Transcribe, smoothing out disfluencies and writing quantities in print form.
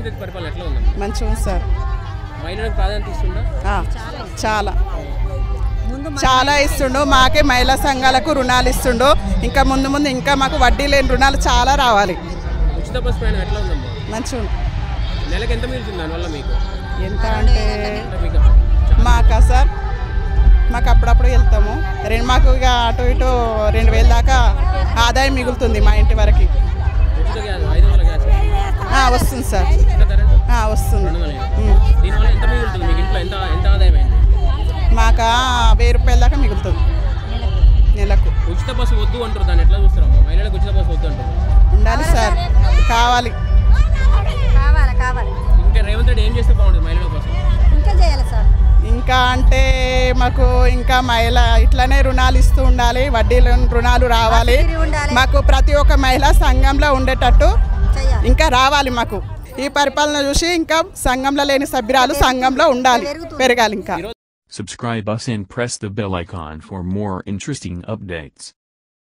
రేవంత్ రెడ్డి పరిపాలన ఎట్లా ఉందమ్మా? మంచిగా ఉంది సార్. మహిళలకు ప్రాధాన్యత ఇస్తుందా? చాలా చాలా ఇస్తుండు. మాకే మహిళా సంఘాలకు రుణాలు ఇస్తుండు. ఇంకా ముందు ముందు ఇంకా మాకు వడ్డీ లేని రుణాలు చాలా రావాలి. ఉచిత బస్ ప్రయాణం ఎట్లా ఉందమ్మా? మంచిగా నెలకు ఎంత మిగులుతుంది దానివల్ల మీకు? ఎంత అంటే మాకా సార్ మాకు అప్పుడప్పుడు వెళ్తాము. మాకు ఇక అటు ఇటు 2000 దాకా ఆదాయం మిగులుతుంది మా ఇంటి వరకు. ఉచిత గ్యాస్ 500 గ్యాస్ వస్తుంది సార్. ఉచిత కరెంట్ వస్తుంది. దీనివల్ల ఎంత మిగులుతుంది మీకు? ఇంట్లో ఎంత ఆదాయం అయింది? మాకు 1000 రూపాయల దాకా మిగులుతుంది నెలకు. ఉచిత బస్సు వద్దు అంటారు, దాన్ని ఎట్లా చూస్తారమ్మా? మహిళలకు ఉచిత బస్సు వద్దు అంటారు. ఉండాలి సార్, కావాలి. ఇంకా రేవంత్ రెడ్డి ఏం చేస్తే బాగుంటుంది మహిళల కోసం? ఇంకా చేయాలి సార్. ఇంకా అంటే మాకు ఇంకా మహిళ ఇట్లనే రుణాలు ఇస్తూ ఉండాలి, వడ్డీ రుణాలు రావాలి. మాకు ప్రతి ఒక్క మహిళ సంఘంలో ఉండేటట్టు ఇంకా రావాలి. మాకు ఈ పరిపాలన చూసి ఇంకా సంఘంలో లేని సభ్యురాలు సంఘంలో ఉండాలి, పెరగాలి. ఇంకా Subscribe us and press the bell icon for more interesting updates.